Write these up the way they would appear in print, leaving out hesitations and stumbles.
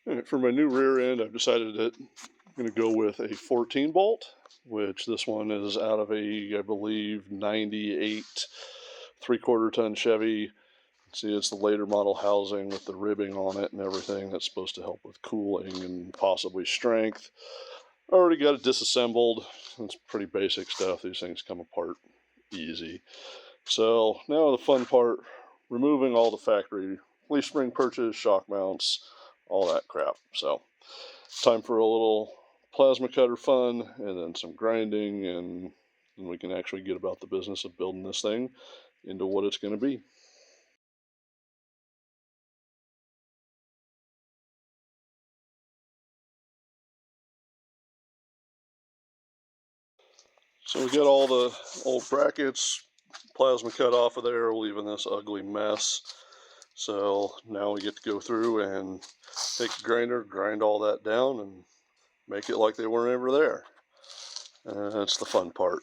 Right, for my new rear end, I've decided that I'm going to go with a 14 bolt, which this one is out of a, I believe, 98 3/4 ton Chevy. See, it's the later model housing with the ribbing on it and everything that's supposed to help with cooling and possibly strength. I already got it disassembled. It's pretty basic stuff. These things come apart easy. So now the fun part, removing all the factory leaf spring perches, shock mounts, all that crap. So time for a little plasma cutter fun and then some grinding, and then we can actually get about the business of building this thing into what it's going to be. So we got all the old brackets plasma cut off of there, leaving this ugly mess. So now we get to go through and take the grinder, grind all that down, and make it like they weren't ever there. That's the fun part.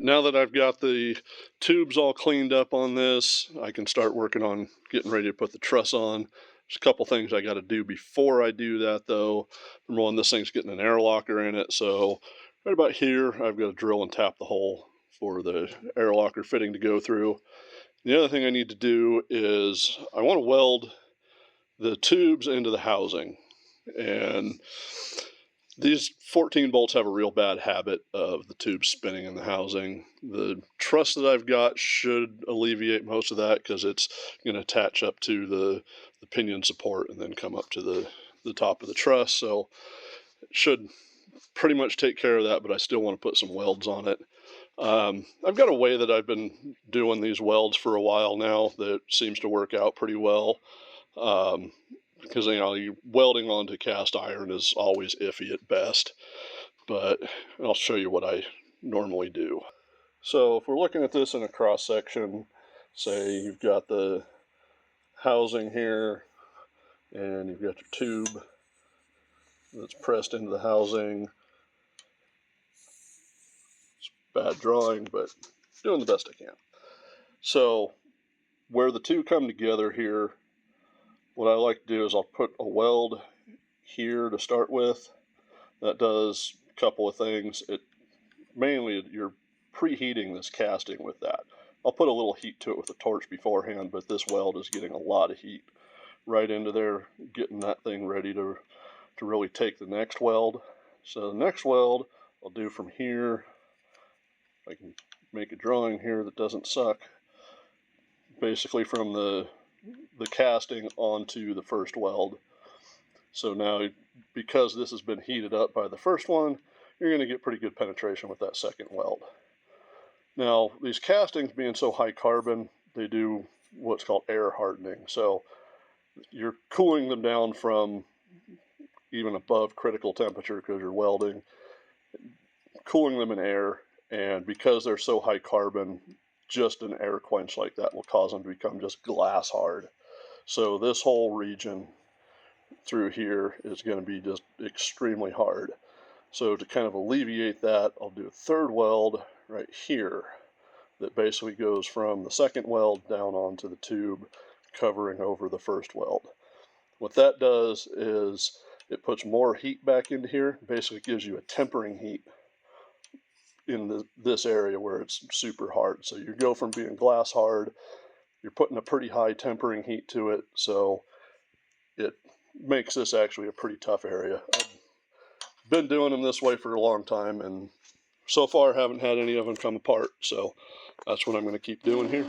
Now that I've got the tubes all cleaned up on this, I can start working on getting ready to put the truss on. There's a couple things I got to do before I do that though. Number one, this thing's getting an air locker in it, so right about here I've got to drill and tap the hole for the air locker fitting to go through. The other thing I need to do is I want to weld the tubes into the housing, and these 14 bolts have a real bad habit of the tubes spinning in the housing. The truss that I've got should alleviate most of that because it's going to attach up to the pinion support and then come up to the top of the truss. So it should pretty much take care of that, but I still want to put some welds on it. I've got a way that I've been doing these welds for a while now that seems to work out pretty well. Because welding onto cast iron is always iffy at best, but I'll show you what I normally do. So if we're looking at this in a cross section, say you've got the housing here and you've got your tube that's pressed into the housing. It's bad drawing, but doing the best I can. So where the two come together here, what I like to do is I'll put a weld here to start with. That does a couple of things. Mainly you're preheating this casting with that. I'll put a little heat to it with a torch beforehand, but this weld is getting a lot of heat right into there, getting that thing ready to really take the next weld. So the next weld I'll do from here. I can make a drawing here that doesn't suck. Basically from the casting onto the first weld. So now, because this has been heated up by the first one, you're going to get pretty good penetration with that second weld. Now, these castings being so high carbon, they do what's called air hardening. So you're cooling them down from even above critical temperature because you're welding, cooling them in air, and because they're so high carbon, just an air quench like that will cause them to become just glass hard. So this whole region through here is going to be just extremely hard. So to kind of alleviate that, I'll do a third weld right here that basically goes from the second weld down onto the tube, covering over the first weld. What that does is it puts more heat back into here, basically gives you a tempering heat in this area where it's super hard. So you go from being glass hard, you're putting a pretty high tempering heat to it, so it makes this actually a pretty tough area. I've been doing them this way for a long time, and so far haven't had any of them come apart, so that's what I'm going to keep doing here.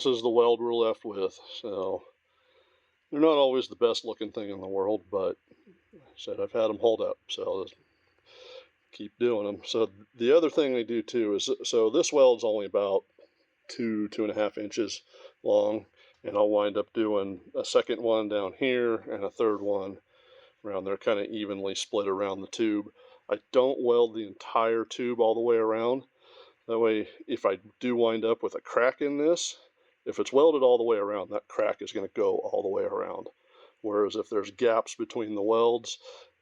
this is the weld we're left with. So they're not always the best looking thing in the world, but like I said, I've had them hold up, so keep doing them. So the other thing I do too is, so this weld's only about 2.5 inches long, and I'll wind up doing a second one down here and a third one around there, kind of evenly split around the tube. I don't weld the entire tube all the way around. That way, if I do wind up with a crack in this, if it's welded all the way around, that crack is going to go all the way around. Whereas if there's gaps between the welds,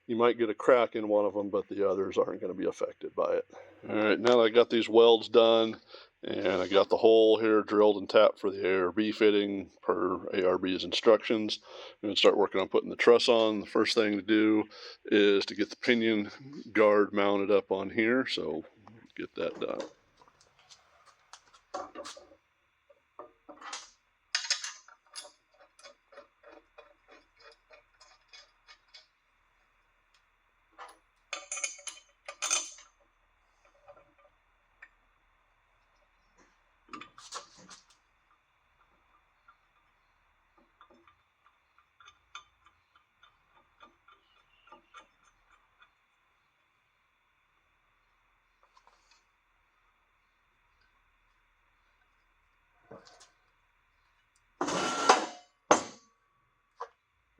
you might get a crack in one of them, but the others aren't going to be affected by it. All right, now that I got these welds done, and I got the hole here drilled and tapped for the ARB fitting per ARB's instructions, I'm going to start working on putting the truss on. The first thing to do is to get the pinion guard mounted up on here, so get that done.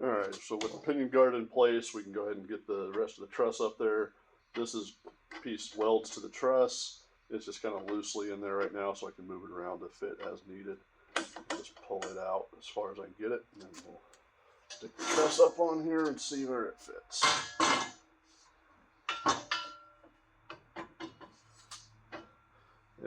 Alright, so with the pinion guard in place, we can go ahead and get the rest of the truss up there. This is piece welds to the truss. It's just kind of loosely in there right now, so I can move it around to fit as needed. Just pull it out as far as I can get it, and then we'll stick the truss up on here and see where it fits.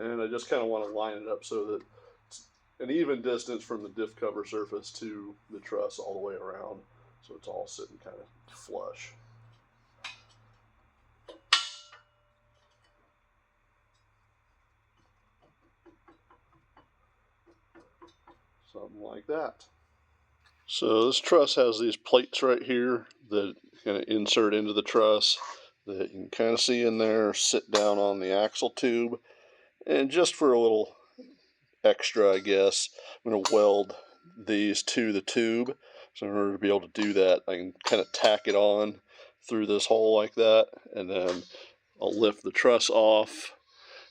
And I just kind of want to line it up so that it's an even distance from the diff cover surface to the truss all the way around, so it's all sitting kind of flush. Something like that. So this truss has these plates right here that kind of insert into the truss that you can kind of see in there, sit down on the axle tube. And just for a little extra, I guess, I'm going to weld these to the tube. So in order to be able to do that, I can kind of tack it on through this hole like that, and then I'll lift the truss off,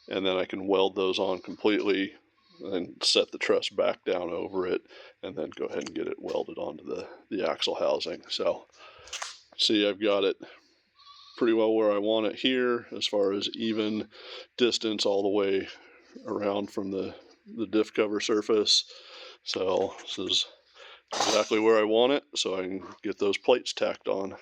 and then I can weld those on completely and set the truss back down over it, and then go ahead and get it welded onto the axle housing. So see, I've got it pretty well where I want it here, as far as even distance all the way around from the diff cover surface. So this is exactly where I want it, so I can get those plates tacked on.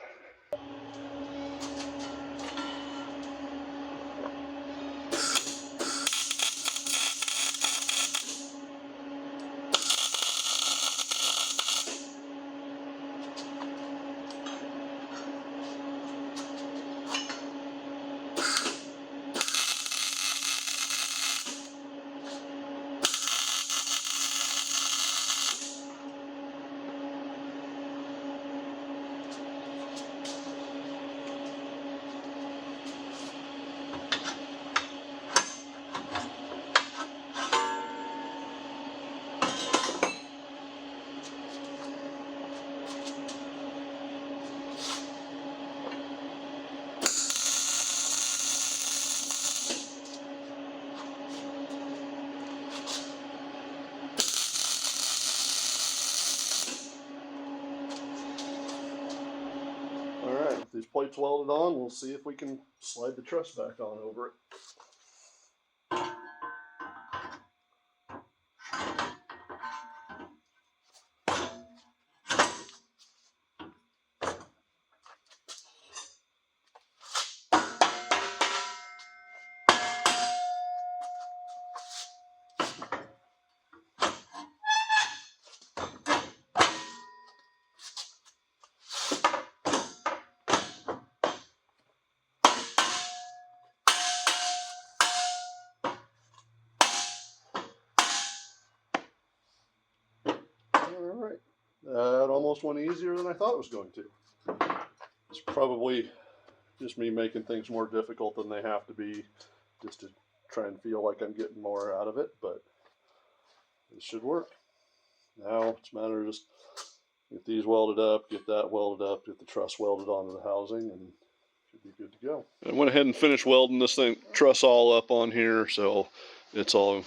Alright, with these plates welded on, we'll see if we can slide the truss back on over it. Alright, that almost went easier than I thought it was going to. It's probably just me making things more difficult than they have to be, just to try and feel like I'm getting more out of it, but it should work. Now it's a matter of just get these welded up, get that welded up, get the truss welded onto the housing, and should be good to go. I went ahead and finished welding this thing, truss all up on here, so it's all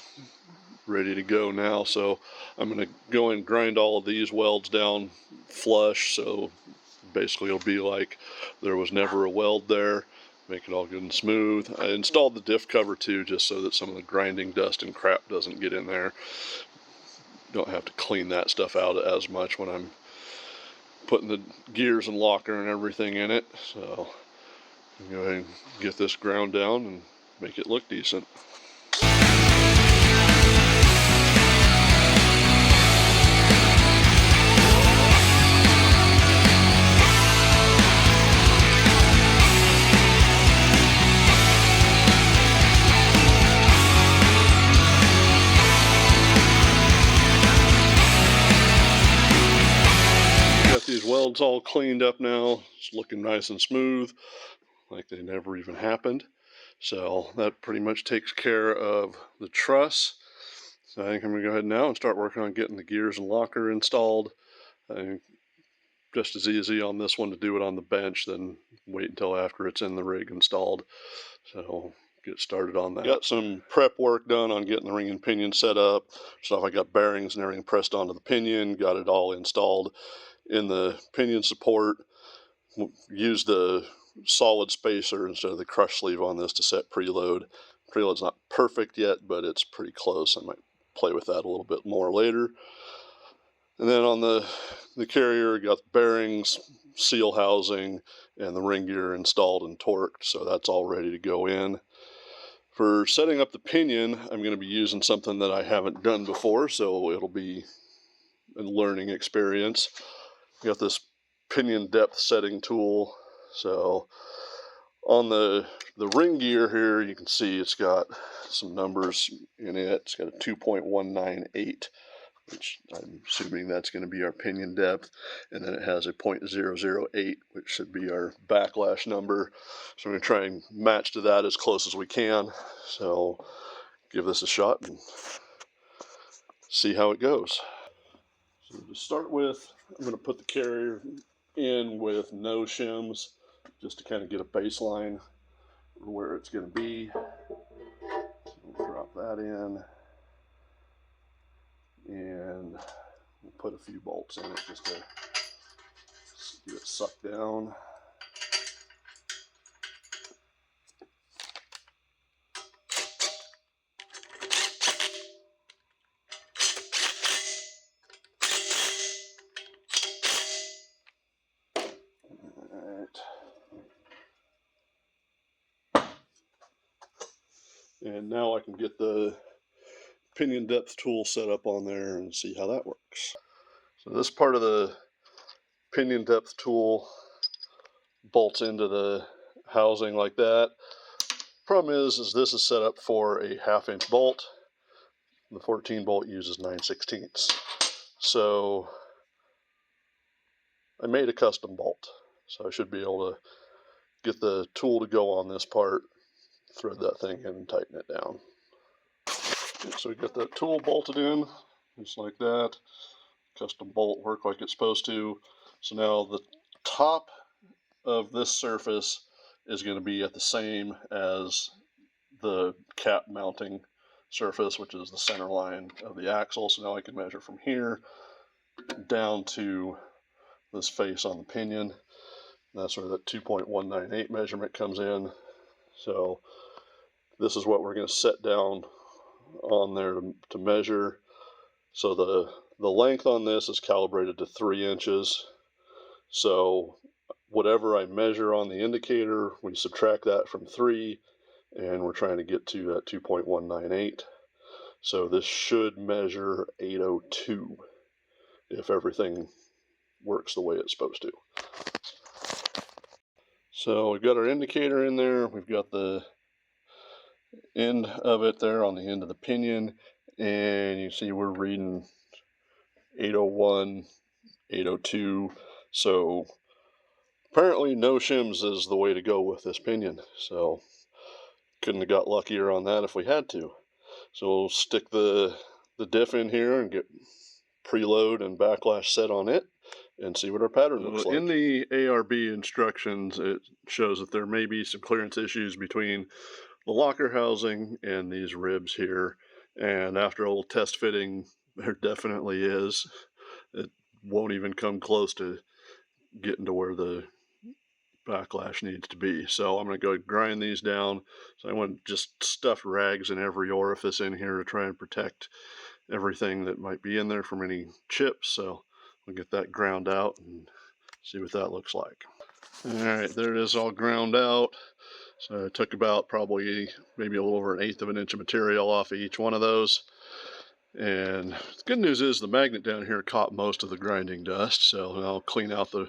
ready to go now. So I'm going to go and grind all of these welds down flush, so basically it'll be like there was never a weld there. Make it all good and smooth. I installed the diff cover too, just so that some of the grinding dust and crap doesn't get in there. Don't have to clean that stuff out as much when I'm putting the gears and locker and everything in it. So I'm go ahead and get this ground down and make it look decent. These welds all cleaned up now. It's looking nice and smooth, like they never even happened. So that pretty much takes care of the truss. So I think I'm going to go ahead now and start working on getting the gears and locker installed. I think just as easy on this one to do it on the bench than wait until after it's in the rig installed. So get started on that. Got some prep work done on getting the ring and pinion set up. Stuff I got bearings and everything pressed onto the pinion, got it all installed in the pinion support. Used the solid spacer instead of the crush sleeve on this to set preload. Preload's not perfect yet, but it's pretty close. I might play with that a little bit more later. And then on the carrier, got the bearings, seal housing, and the ring gear installed and torqued, so that's all ready to go in. For setting up the pinion, I'm going to be using something that I haven't done before, so it'll be a learning experience. Got this pinion depth setting tool. So on the ring gear here, you can see it's got some numbers in it. It's got a 2.198, which I'm assuming that's going to be our pinion depth. And then it has a 0.008, which should be our backlash number. So I'm going to try and match to that as close as we can. So give this a shot and see how it goes. So to start with, I'm going to put the carrier in with no shims just to kind of get a baseline where it's going to be. So we'll drop that in and we'll put a few bolts in it just to get it sucked down. And now I can get the pinion depth tool set up on there and see how that works. So this part of the pinion depth tool bolts into the housing like that. Problem is this is set up for a 1/2 inch bolt. The 14 bolt uses 9/16. So I made a custom bolt. So I should be able to get the tool to go on this part, thread that thing in and tighten it down. So we got that tool bolted in, just like that. Custom bolt work like it's supposed to. So now the top of this surface is going to be at the same as the cap mounting surface, which is the center line of the axle. So now I can measure from here down to this face on the pinion. That's where that 2.198 measurement comes in. So this is what we're going to set down on there to measure. So the length on this is calibrated to 3 inches. So whatever I measure on the indicator, we subtract that from 3, and we're trying to get to that 2.198. So this should measure 802 if everything works the way it's supposed to. So we've got our indicator in there, we've got the end of it there on the end of the pinion, and you see we're reading 801, 802, so apparently no shims is the way to go with this pinion, so couldn't have got luckier on that if we had to. So we'll stick the the diff in here and get preload and backlash set on it and see what our pattern looks like. In the ARB instructions, it shows that there may be some clearance issues between the locker housing and these ribs here. And after a little test fitting, there definitely is. It won't even come close to getting to where the backlash needs to be. So I'm going to go grind these down. So I want just stuffed rags in every orifice in here to try and protect everything that might be in there from any chips. So we'll get that ground out and see what that looks like. All right, there it is all ground out. So I took about probably maybe a little over 1/8 of an inch of material off of each one of those. And the good news is the magnet down here caught most of the grinding dust, so I'll clean out the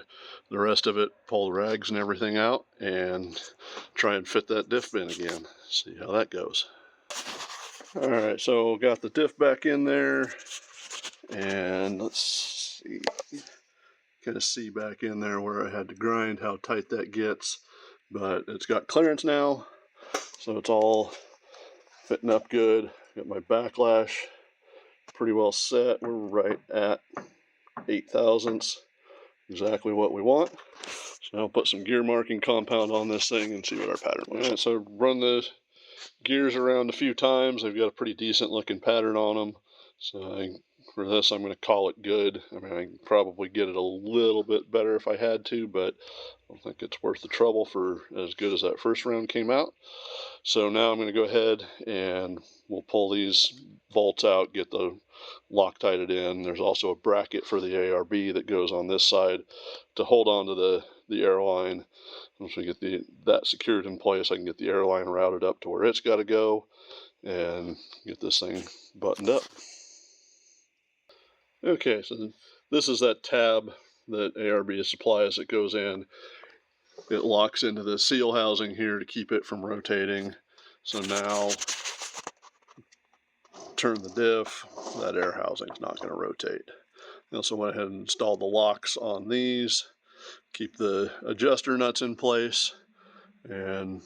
rest of it, pull the rags and everything out, and try and fit that diff bin again. See how that goes. All right, so got the diff back in there, and let's see, kind of see back in there where I had to grind, how tight that gets, but it's got clearance now, so it's all fitting up good. Got my backlash pretty well set. We're right at 8 thousandths, exactly what we want. So I'll put some gear marking compound on this thing and see what our pattern looks like. So run the gears around a few times. They've got a pretty decent looking pattern on them. So for this, I'm going to call it good. I mean, I can probably get it a little bit better if I had to, but I don't think it's worth the trouble for as good as that first round came out. So now I'm going to go ahead and we'll pull these bolts out, get the Loctited in. There's also a bracket for the ARB that goes on this side to hold on to the airline. Once we get that secured in place, I can get the airline routed up to where it's got to go and get this thing buttoned up. Okay, so this is that tab that ARB supplies that goes in. It locks into the seal housing here to keep it from rotating. So now, turn the diff, that air housing is not going to rotate. I also went ahead and installed the locks on these, keep the adjuster nuts in place, and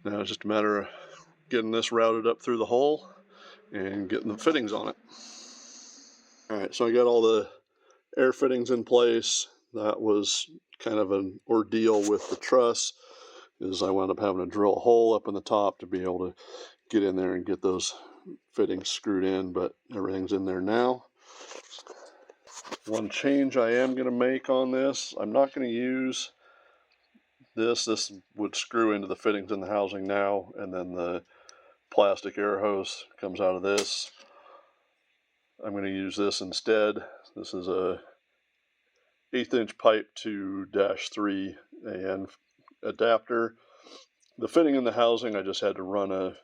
now it's just a matter of getting this routed up through the hole and getting the fittings on it. Alright, so I got all the air fittings in place. That was kind of an ordeal with the truss, is I wound up having to drill a hole up in the top to be able to get in there and get those fittings screwed in, but everything's in there now. One change I am going to make on this, I'm not going to use this. This would screw into the fittings in the housing now, and then the plastic air hose comes out of this. I'm going to use this instead. This is a 1/8 inch pipe to -3 AN adapter. The fitting in the housing, I just had to run a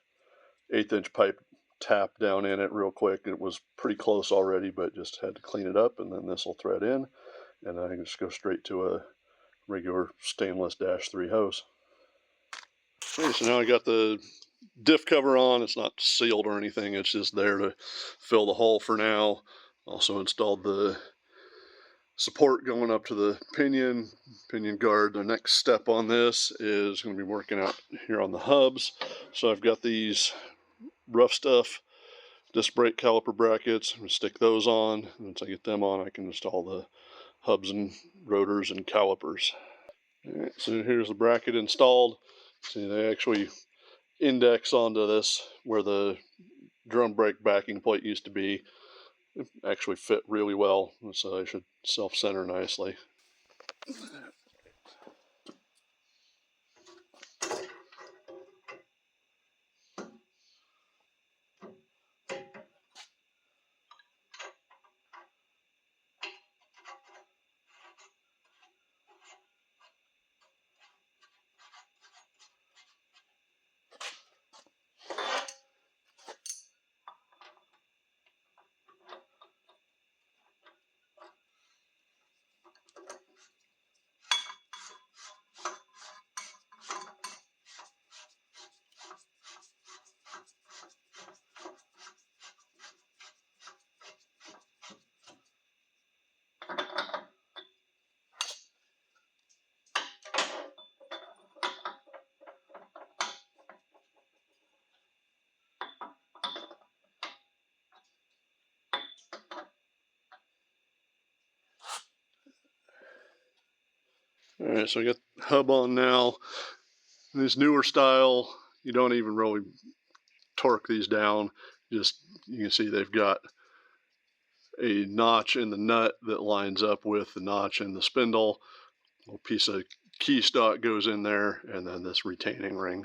1/8 inch pipe tap down in it real quick. It was pretty close already, but just had to clean it up, and then this will thread in, and I can just go straight to a regular stainless -3 hose. Okay, so now I got the diff cover on. It's not sealed or anything, it's just there to fill the hole for now. Also installed the support going up to the pinion guard. The next step on this is going to be working out here on the hubs. So I've got these rough stuff disc brake caliper brackets. I'm going to stick those on. Once I get them on, I can install the hubs and rotors and calipers. All right, so here's the bracket installed. See, they actually index onto this where the drum brake backing plate used to be. It actually fit really well, so they should self-center nicely. Alright, so I got the hub on now. This newer style, you don't even really torque these down. Just, you can see they've got a notch in the nut that lines up with the notch in the spindle. A little piece of key stock goes in there, and then this retaining ring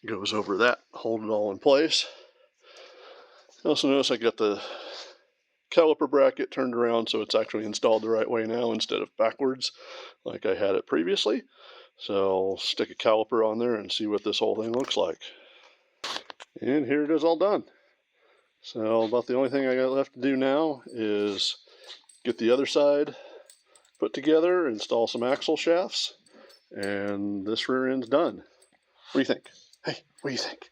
goes over that, hold it all in place. Also notice I got the caliper bracket turned around so it's actually installed the right way now instead of backwards like I had it previously. So I'll stick a caliper on there and see what this whole thing looks like. And here it is all done. So about the only thing I got left to do now is get the other side put together, install some axle shafts, and this rear end's done. What do you think? Hey, what do you think?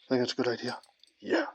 Think that's a good idea? Yeah.